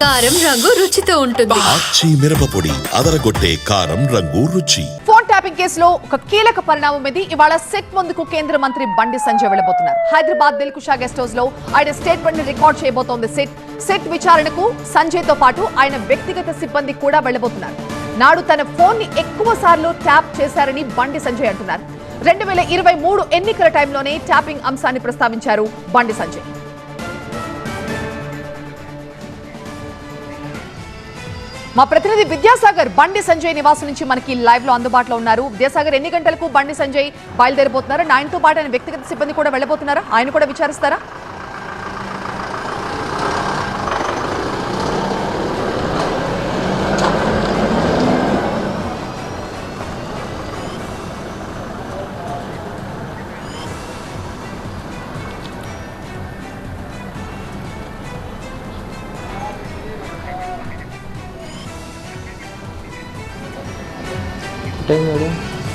కారం రంగు రుచితో ఉంటుంది. ఆచి మిరపపొడి అదరగొట్టే కారం రంగు రుచి. ఫోన్ ట్యాపింగ్ కేసులో ఒక కీలక పరిణామం ఇది. ఇవాళ సెట్ ముందుకు కేంద్ర మంత్రి బండి సంజయ్ వెళ్లబోతున్నారు. హైదరాబాద్ దిల్కుషా గెస్ట్ హౌస్ లో ఆయన స్టేట్మెంట్ ని రికార్డ్ చేయబోతోంది సెట్ విచారణకు సంజయ్ తో పాటు ఆయన వ్యక్తిగత సిబ్బంది కూడా వెళ్లబోతున్నారు. నాడు తన ఫోన్ ని ఎక్కువ సార్లు ట్యాప్ చేశారని బండి సంజయ్ అంటున్నారు. 2023 ఎన్నికల టైంలోనే ట్యాపింగ్ అంశాన్ని ప్రస్తావించారు బండి సంజయ్. మా ప్రతినిధి విద్యాసాగర్ బండి సంజయ్ నివాసం నుంచి మనకి లైవ్ లో అందుబాటులో ఉన్నారు. విద్యాసాగర్, ఎన్ని గంటలకు బండి సంజయ్ బయలుదేరబోతున్నారు? ఆయనతో పాటు ఆయన వ్యక్తిగత సిబ్బంది కూడా వెళ్ళబోతున్నారా? ఆయన కూడా విచారిస్తారా?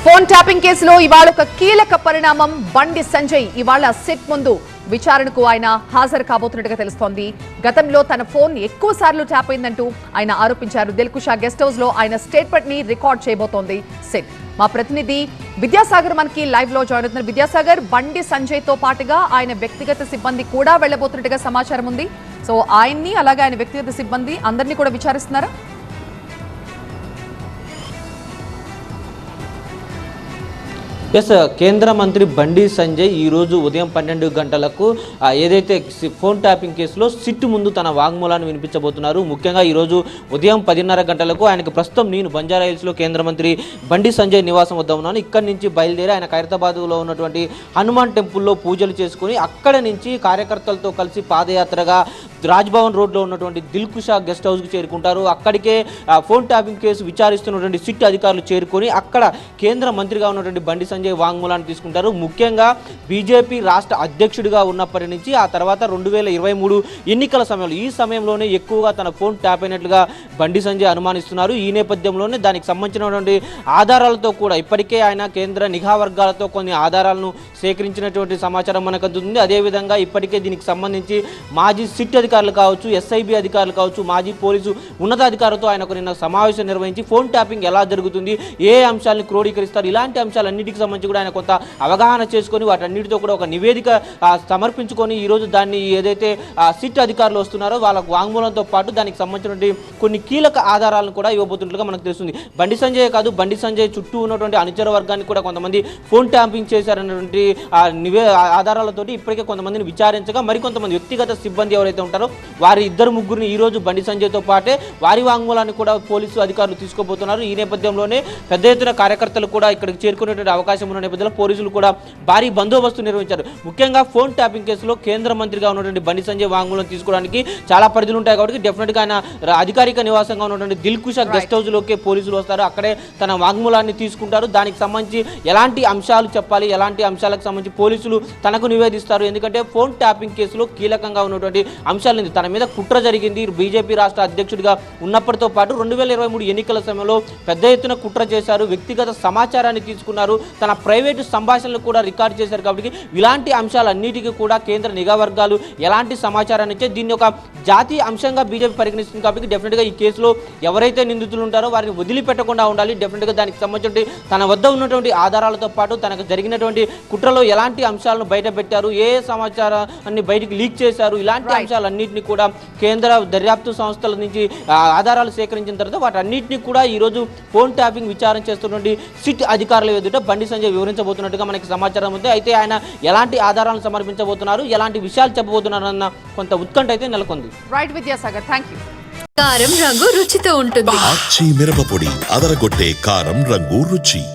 ఫోన్ ట్యాపింగ్ కేసులో ఇవాళ ఒక కీలక పరిణామం. బండి సంజయ్ ఇవాళ సెట్ ముందు విచారణకు ఆయన హాజరు కాబోతున్నట్టుగా తెలుస్తోంది. గతంలో తన ఫోన్ ఎక్కువ సార్లు ట్యాప్ అయిందంటూ ఆయన ఆరోపించారు. దిల్కుషా గెస్ట్ హౌస్ లో ఆయన స్టేట్మెంట్ ని రికార్డ్ చేయబోతోంది సెట్. మా ప్రతినిధి విద్యాసాగర్ మనకి లైవ్ లో జాయిన్ అవుతున్నారు. విద్యాసాగర్, బండి సంజయ్ తో పాటుగా ఆయన వ్యక్తిగత సిబ్బంది కూడా వెళ్లబోతున్నట్టుగా సమాచారం ఉంది. సో ఆయన్ని అలాగే ఆయన వ్యక్తిగత సిబ్బంది అందరినీ కూడా విచారిస్తున్నారా? కేంద్ర మంత్రి బండి సంజయ్ ఈరోజు ఉదయం 12 గంటలకు ఏదైతే ఫోన్ ట్యాపింగ్ కేసులో సిట్ ముందు తన వాంగ్మూలాన్ని వినిపించబోతున్నారు. ముఖ్యంగా ఈరోజు ఉదయం 10:30 గంటలకు ఆయనకు ప్రస్తుతం నేను బంజారాహిల్స్లో కేంద్ర మంత్రి బండి సంజయ్ నివాసం వద్ద ఉన్నాను. ఇక్కడి నుంచి బయలుదేరి ఆయన ఖైరతాబాద్లో ఉన్నటువంటి హనుమాన్ టెంపుల్లో పూజలు చేసుకుని అక్కడ నుంచి కార్యకర్తలతో కలిసి పాదయాత్రగా రాజ్భవన్ రోడ్లో ఉన్నటువంటి దిల్కుషా గెస్ట్ హౌస్కి చేరుకుంటారు. అక్కడికే ఫోన్ ట్యాపింగ్ కేసు విచారిస్తున్నటువంటి సిట్ అధికారులు చేరుకొని అక్కడ కేంద్ర మంత్రిగా ఉన్నటువంటి బండి సంజయ్ వాంగ్మూలాన్ని తీసుకుంటారు. ముఖ్యంగా బీజేపీ రాష్ట్ర అధ్యక్షుడిగా ఉన్నప్పటి నుంచి ఆ తర్వాత 2023 ఎన్నికల సమయంలో ఈ సమయంలోనే ఎక్కువగా తన ఫోన్ ట్యాప్ అయినట్లుగా బండి సంజయ్ అనుమానిస్తున్నారు. ఈ నేపథ్యంలోనే దానికి సంబంధించినటువంటి ఆధారాలతో కూడా ఇప్పటికే ఆయన కేంద్ర నిఘా వర్గాలతో కొన్ని ఆధారాలను సేకరించినటువంటి సమాచారం మనకు అందుతుంది. అదేవిధంగా ఇప్పటికే దీనికి సంబంధించి మాజీ సిట్ అధికారులు కావచ్చు, ఎస్ఐబి అధికారులు కావచ్చు, మాజీ పోలీసు ఉన్నతాధికారులతో ఆయన నిన్న సమావేశం నిర్వహించి ఫోన్ ట్యాపింగ్ ఎలా జరుగుతుంది, ఏ అంశాలను క్రోడీకరిస్తారు, ఇలాంటి అంశాలన్నిటికీ సంబంధించి కూడా ఆయన కొంత అవగాహన చేసుకొని వాటన్నిటితో కూడా ఒక నివేదిక సమర్పించుకొని ఈరోజు దాన్ని ఏదైతే సిట్ అధికారులు వస్తున్నారో వాళ్ళ వాంగ్మూలంతో పాటు దానికి సంబంధించినటువంటి కొన్ని కీలక ఆధారాలను కూడా ఇవ్వబోతున్నట్లుగా మనకు తెలుస్తుంది. బండి సంజయ్ కాదు, బండి సంజయ్ చుట్టూ ఉన్నటువంటి అనుచర వర్గాన్ని కూడా కొంతమంది ఫోన్ ట్యాపింగ్ చేశారన్నటువంటి ఆధారాలతోటి ఇప్పటికే కొంతమందిని విచారించగా మరికొంతమంది వ్యక్తిగత సిబ్బంది ఎవరైతే ఉంటారో వారి ఇద్దరు ముగ్గురిని ఈరోజు బండి సంజయ్తో పాటే వారి వాంగ్మూలాన్ని కూడా పోలీసు అధికారులు తీసుకోబోతున్నారు. ఈ నేపథ్యంలోనే పెద్ద ఎత్తున కార్యకర్తలు కూడా ఇక్కడికి చేరుకునేటువంటి అవకాశం ఉన్న నేపథ్యంలో పోలీసులు కూడా భారీ బందోబస్తు నిర్వహించారు. ముఖ్యంగా ఫోన్ ట్యాపింగ్ కేసులో కేంద్ర మంత్రిగా ఉన్నటువంటి బండి సంజయ్ వాంగ్మూలం తీసుకోవడానికి చాలా పరిధులు ఉంటాయి కాబట్టి డెఫినెట్గా ఆయన అధికారిక నివాసంగా ఉన్నటువంటి దిల్కుషా గెస్ట్ హౌస్లోకి పోలీసులు వస్తారు. అక్కడే తన వాంగ్మూలాన్ని తీసుకుంటారు. దానికి సంబంధించి ఎలాంటి అంశాలు చెప్పాలి, ఎలాంటి అంశాలకు సంబంధించి పోలీసులు తనకు నివేదిస్తారు. ఎందుకంటే ఫోన్ ట్యాపింగ్ కేసులో కీలకంగా ఉన్నటువంటి అంశాలు తన మీద కుట్ర జరిగింది. బీజేపీ రాష్ట్ర అధ్యక్షుడిగా ఉన్నప్పటితో పాటు 2023 ఎన్నికల సమయంలో పెద్ద ఎత్తున కుట్ర చేశారు. వ్యక్తిగత సమాచారాన్ని తీసుకున్నారు. తన ప్రైవేటు సంభాషణలు కూడా రికార్డు చేశారు. కాబట్టి ఇలాంటి అంశాలన్నిటికీ కూడా కేంద్ర నిఘా వర్గాలు ఎలాంటి సమాచారాన్ని ఇచ్చే దీన్ని ఒక జాతీయ అంశంగా బీజేపీ పరిగణిస్తుంది. కాబట్టి డెఫినెట్గా ఈ కేసులో ఎవరైతే నిందితులు ఉంటారో వారిని వదిలిపెట్టకుండా ఉండాలి. డెఫినెట్గా దానికి సంబంధించి తన వద్ద ఉన్నటువంటి ఆధారాలతో పాటు తనకు జరిగినటువంటి కుట్రలో ఎలాంటి అంశాలను బయట పెట్టారు, ఏ సమాచారాన్ని బయటికి లీక్ చేశారు, ఇలాంటి అంశాలన్నింటినీ కూడా కేంద్ర దర్యాప్తు సంస్థల నుంచి ఆధారాలు సేకరించిన తర్వాత వాటన్నింటినీ కూడా ఈరోజు ఫోన్ ట్యాపింగ్ విచారణ చేస్తున్నటువంటి సిట్ అధికారుల ఎదుట బండి సంజయ్ వివరించబోతున్నట్టుగా మనకి సమాచారం ఉంది. అయితే ఆయన ఎలాంటి ఆధారాలను సమర్పించబోతున్నారు, ఎలాంటి విషయాలు చెప్పబోతున్నారు అన్న కొంత ఉత్కంఠ అయితే నెలకొంది. Right Vidyasagar, thank you. కారం రంగు రుచితో ఉంటుంది. ఆచి మిరపపొడి అదరగొట్టే కారం రంగు రుచి.